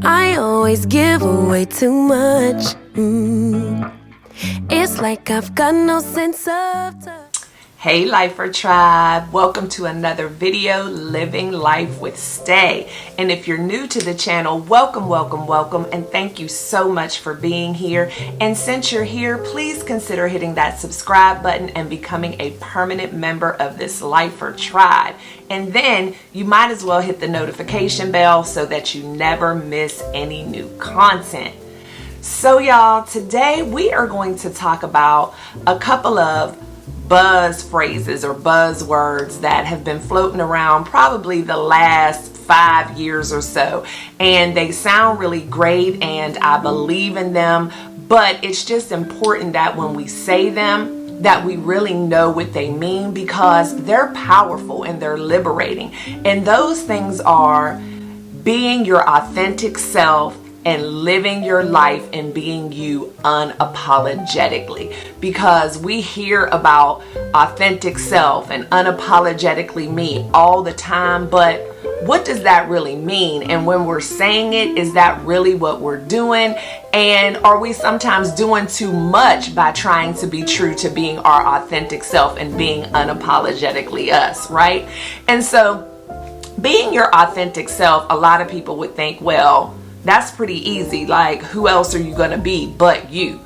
I always give away too much. It's like I've got no sense of touch. Hey Lifer Tribe, welcome to another video, Living Life with Stae. And if you're new to the channel, welcome, and thank you so much for being here. And since you're here, please consider hitting that subscribe button and becoming a permanent member of this Lifer Tribe. And then you might as well hit the notification bell so that you never miss any new content. So y'all, today we are going to talk about a couple of buzz phrases or buzzwords that have been floating around probably the last 5 years or so, and they sound really great and I believe in them, but it's just important that when we say them that we really know what they mean, because they're powerful and they're liberating. And those things are being your authentic self and living your life and being you unapologetically. Because we hear about authentic self and unapologetically me all the time, but what does that really mean? And when we're saying it, is that really what we're doing? And are we sometimes doing too much by trying to be true to being our authentic self and being unapologetically us, right? And so being your authentic self, a lot of people would think, well, that's pretty easy. Like, who else are you going to be but you?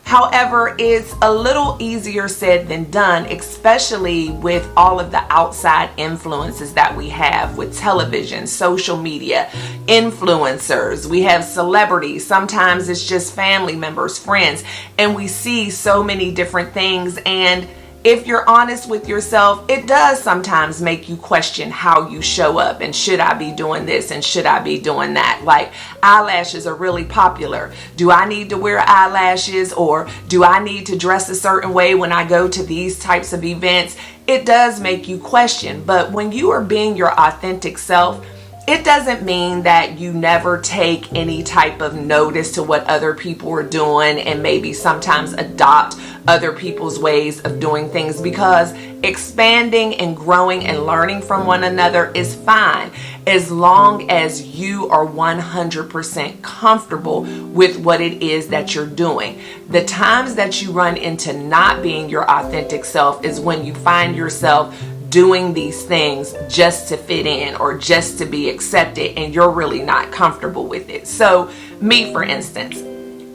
However, it's a little easier said than done, especially with all of the outside influences that we have with television, social media, influencers. We have celebrities. Sometimes it's just family members, friends, and we see so many different things. And if you're honest with yourself, it does sometimes make you question how you show up, and should I be doing this and should I be doing that? Like, eyelashes are really popular. Do I need to wear eyelashes, or do I need to dress a certain way when I go to these types of events? It does make you question. But when you are being your authentic self, it doesn't mean that you never take any type of notice to what other people are doing and maybe sometimes adopt other people's ways of doing things, because expanding and growing and learning from one another is fine as long as you are 100% comfortable with what it is that you're doing. The times that you run into not being your authentic self is when you find yourself doing these things just to fit in or just to be accepted, and you're really not comfortable with it. So me, for instance,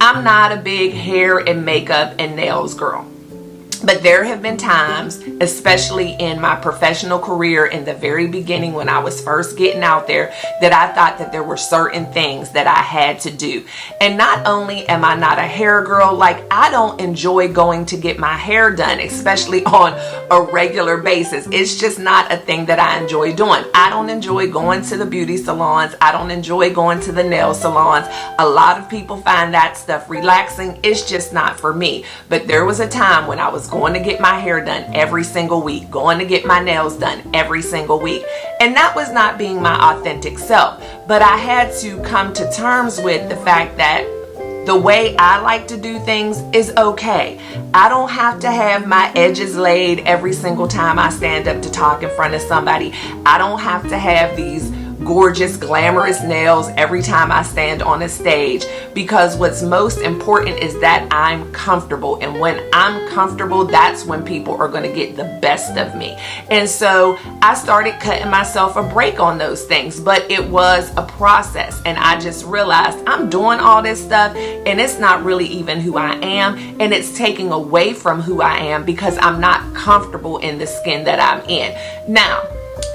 I'm not a big hair and makeup and nails girl. But there have been times, especially in my professional career in the very beginning when I was first getting out there, that I thought that there were certain things that I had to do. And not only am I not a hair girl, like, I don't enjoy going to get my hair done, especially on a regular basis. It's just not a thing that I enjoy doing. I don't enjoy going to the beauty salons. I don't enjoy going to the nail salons. A lot of people find that stuff relaxing. It's just not for me. But there was a time when I was going to get my hair done every single week, going to get my nails done every single week. And that was not being my authentic self. But I had to come to terms with the fact that the way I like to do things is okay. I don't have to have my edges laid every single time I stand up to talk in front of somebody. I don't have to have these gorgeous, glamorous nails every time I stand on a stage, because what's most important is that I'm comfortable. And when I'm comfortable, that's when people are going to get the best of me. And so I started cutting myself a break on those things, but it was a process. And I just realized I'm doing all this stuff and it's not really even who I am, and it's taking away from who I am because I'm not comfortable in the skin that I'm in. Now,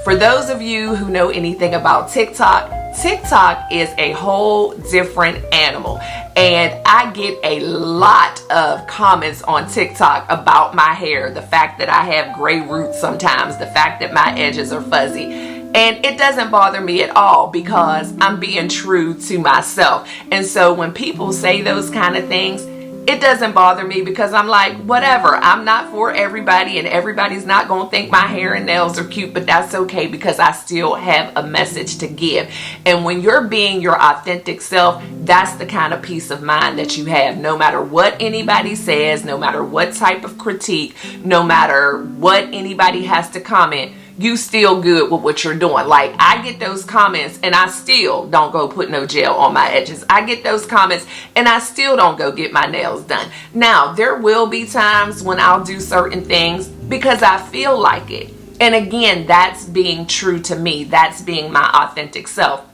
for those of you who know anything about TikTok, TikTok is a whole different animal. And I get a lot of comments on TikTok about my hair, the fact that I have gray roots sometimes, the fact that my edges are fuzzy. And it doesn't bother me at all because I'm being true to myself. And so when people say those kind of things, it doesn't bother me because I'm like, whatever. I'm not for everybody, and everybody's not going to think my hair and nails are cute, but that's okay because I still have a message to give. And when you're being your authentic self, that's the kind of peace of mind that you have. No matter what anybody says, no matter what type of critique, no matter what anybody has to comment, you still good with what you're doing. Like, I get those comments and I still don't go put no gel on my edges. I get those comments and I still don't go get my nails done. Now, there will be times when I'll do certain things because I feel like it. And again, that's being true to me. That's being my authentic self.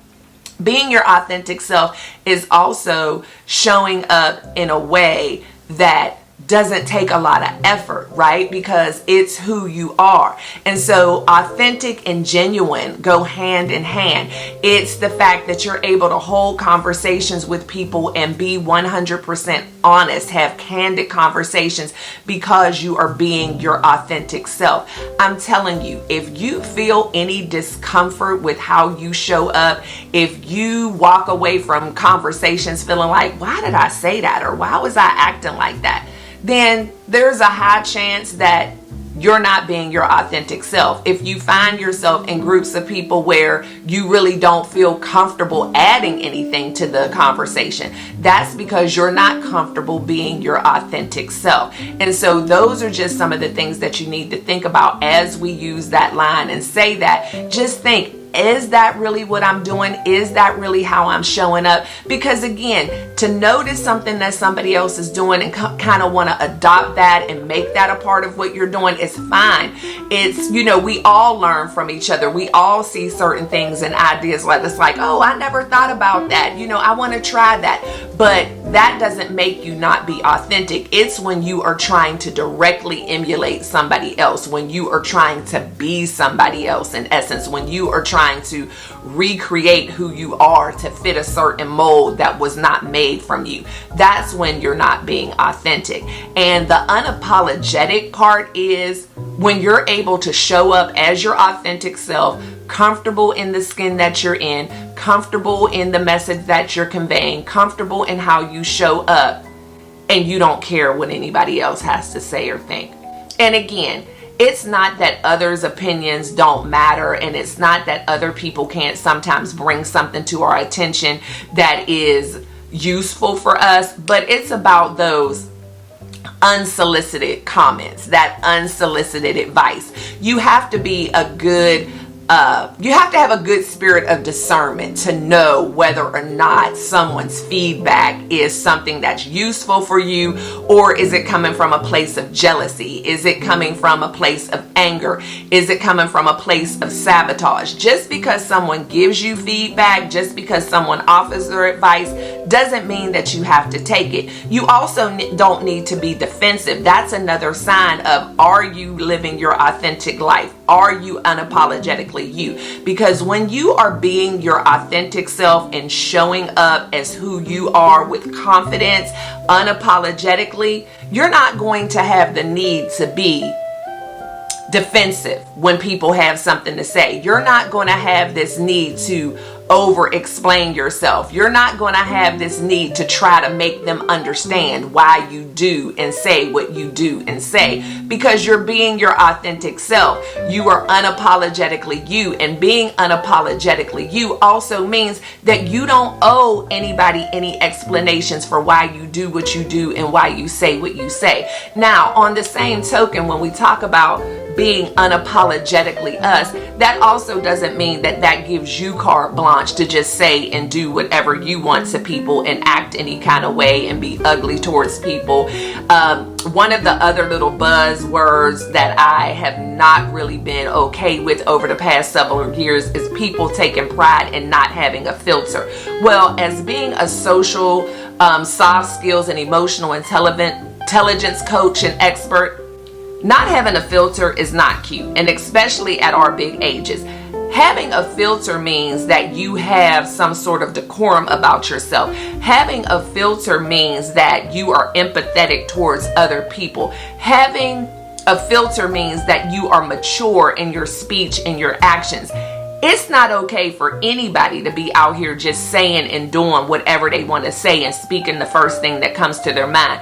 Being your authentic self is also showing up in a way that doesn't take a lot of effort, right? Because it's who you are. And so authentic and genuine go hand in hand. It's the fact that you're able to hold conversations with people and be 100% honest, have candid conversations because you are being your authentic self. I'm telling you, if you feel any discomfort with how you show up, if you walk away from conversations feeling like, why did I say that? Or why was I acting like that? Then there's a high chance that you're not being your authentic self. If you find yourself in groups of people where you really don't feel comfortable adding anything to the conversation, that's because you're not comfortable being your authentic self. And so those are just some of the things that you need to think about as we use that line and say that. Just think, is that really what I'm doing? Is that really how I'm showing up? Because again, to notice something that somebody else is doing and kind of want to adopt that and make that a part of what you're doing is fine. It's, we all learn from each other. We all see certain things and ideas like it's like, oh, I never thought about that. I want to try that. But that doesn't make you not be authentic. It's when you are trying to directly emulate somebody else, when you are trying to be somebody else in essence, when you are trying to recreate who you are to fit a certain mold that was not made from you. That's when you're not being authentic. And the unapologetic part is when you're able to show up as your authentic self, comfortable in the skin that you're in, comfortable in the message that you're conveying, comfortable in how you show up, and you don't care what anybody else has to say or think. And again, it's not that others' opinions don't matter, and it's not that other people can't sometimes bring something to our attention that is useful for us, but it's about those unsolicited comments, that unsolicited advice. You have to be you have to have a good spirit of discernment to know whether or not someone's feedback is something that's useful for you, or is it coming from a place of jealousy? Is it coming from a place of anger? Is it coming from a place of sabotage? Just because someone gives you feedback, just because someone offers their advice, doesn't mean that you have to take it. You also don't need to be defensive. That's another sign of, are you living your authentic life? Are you unapologetically you? Because when you are being your authentic self and showing up as who you are with confidence, unapologetically, you're not going to have the need to be defensive when people have something to say. You're not going to have this need to over explain yourself. You're not going to have this need to try to make them understand why you do and say what you do and say, because you're being your authentic self. You are unapologetically you, and being unapologetically you also means that you don't owe anybody any explanations for why you do what you do and why you say what you say. Now, on the same token, when we talk about being unapologetically us, that also doesn't mean that that gives you carte blanche to just say and do whatever you want to people and act any kind of way and be ugly towards people. One of the other little buzzwords that I have not really been okay with over the past several years is people taking pride in not having a filter. Well, as being a social, soft skills and emotional intelligence coach and expert, not having a filter is not cute, and especially at our big ages. Having a filter means that you have some sort of decorum about yourself. Having a filter means that you are empathetic towards other people. Having a filter means that you are mature in your speech and your actions. It's not okay for anybody to be out here just saying and doing whatever they want to say and speaking the first thing that comes to their mind.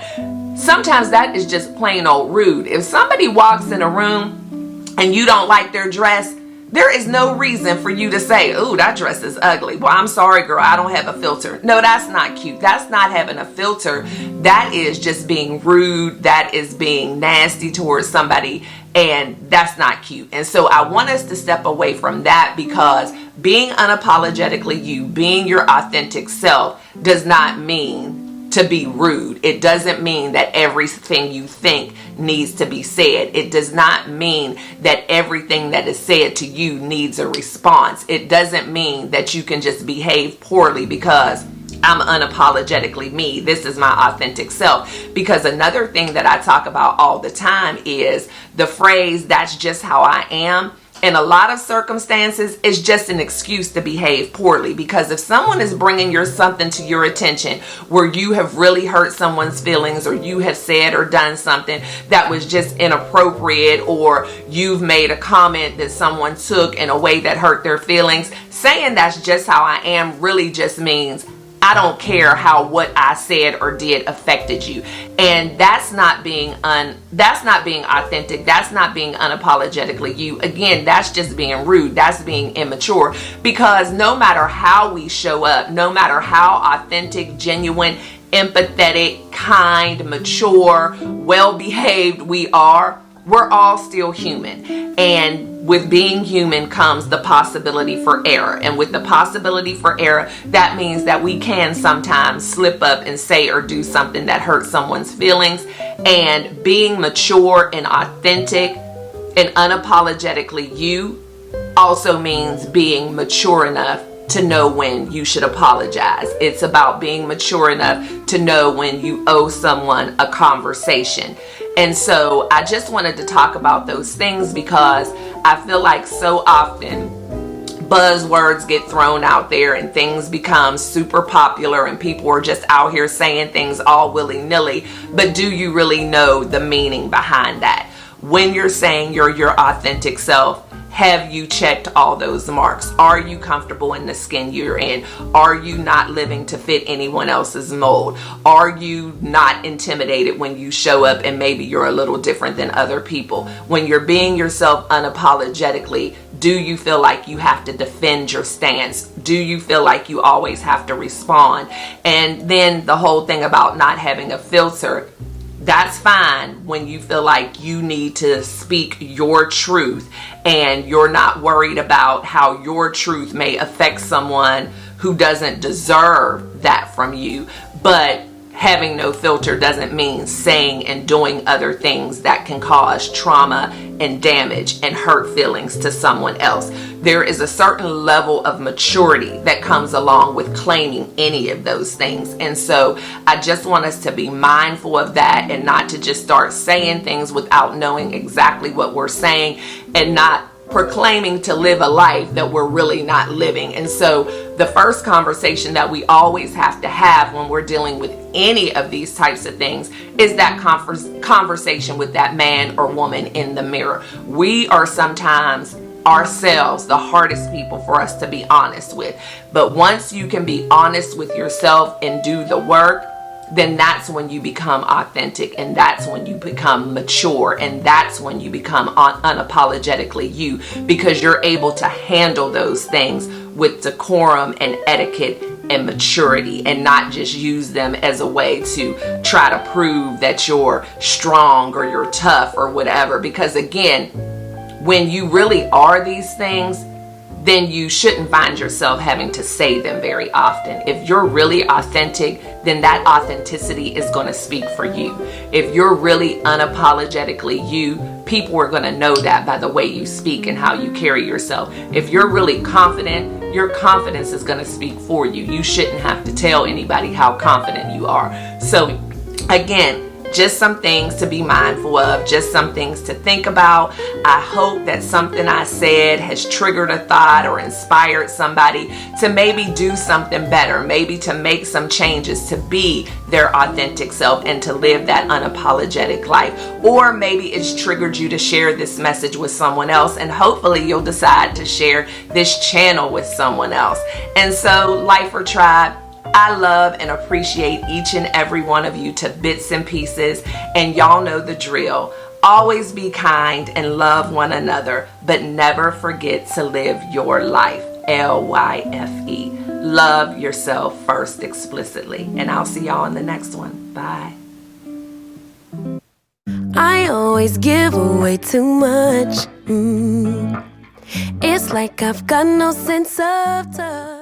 Sometimes that is just plain old rude. If somebody walks in a room and you don't like their dress, There is no reason for you to say, "Ooh, that dress is ugly. Well, I'm sorry, girl, I don't have a filter." No, that's not cute. That's not having a filter. That is just being rude. That is being nasty towards somebody, and that's not cute. And so I want us to step away from that, because being unapologetically you, being your authentic self, does not mean to be rude. It doesn't mean that everything you think needs to be said. It does not mean that everything that is said to you needs a response. It doesn't mean that you can just behave poorly because I'm unapologetically me. This is my authentic self. Because another thing that I talk about all the time is the phrase, "that's just how I am." In a lot of circumstances, it's just an excuse to behave poorly. Because if someone is bringing something to your attention where you have really hurt someone's feelings, or you have said or done something that was just inappropriate, or you've made a comment that someone took in a way that hurt their feelings, saying "that's just how I am" really just means I don't care how what I said or did affected you. And that's not being authentic. That's not being unapologetically you. Again, that's just being rude. That's being immature. Because no matter how we show up, no matter how authentic, genuine, empathetic, kind, mature, well-behaved we are, we're all still human. And with being human comes the possibility for error. And with the possibility for error, that means that we can sometimes slip up and say or do something that hurts someone's feelings. And being mature and authentic and unapologetically you also means being mature enough to know when you should apologize. It's about being mature enough to know when you owe someone a conversation. And so I just wanted to talk about those things, because I feel like so often buzzwords get thrown out there and things become super popular and people are just out here saying things all willy-nilly. But do you really know the meaning behind that? When you're saying you're your authentic self, have you checked all those marks? Are you comfortable in the skin you're in? Are you not living to fit anyone else's mold? Are you not intimidated when you show up and maybe you're a little different than other people? When you're being yourself unapologetically, do you feel like you have to defend your stance? Do you feel like you always have to respond? And then the whole thing about not having a filter, that's fine when you feel like you need to speak your truth and you're not worried about how your truth may affect someone who doesn't deserve that from you. But having no filter doesn't mean saying and doing other things that can cause trauma and damage and hurt feelings to someone else. There is a certain level of maturity that comes along with claiming any of those things. And so I just want us to be mindful of that and not to just start saying things without knowing exactly what we're saying and not proclaiming to live a life that we're really not living. And so the first conversation that we always have to have when we're dealing with any of these types of things is that conversation with that man or woman in the mirror. We are sometimes ourselves the hardest people for us to be honest with. But once you can be honest with yourself and do the work, then that's when you become authentic, and that's when you become mature, and that's when you become unapologetically you, because you're able to handle those things with decorum and etiquette and maturity, and not just use them as a way to try to prove that you're strong or you're tough or whatever. Because again, when you really are these things, then you shouldn't find yourself having to say them very often. If you're really authentic, then that authenticity is going to speak for you. If you're really unapologetically you, people are going to know that by the way you speak and how you carry yourself. If you're really confident, your confidence is going to speak for you. You shouldn't have to tell anybody how confident you are. So again, just some things to be mindful of, just some things to think about. I hope that something I said has triggered a thought or inspired somebody to maybe do something better, maybe to make some changes to be their authentic self and to live that unapologetic life. Or maybe it's triggered you to share this message with someone else, and hopefully you'll decide to share this channel with someone else. And so, Life or Tribe, I love and appreciate each and every one of you to bits and pieces, and y'all know the drill. Always be kind and love one another, but never forget to live your life. LYFE. Love yourself first explicitly. And I'll see y'all in the next one. Bye. I always give away too much. It's like I've got no sense of touch.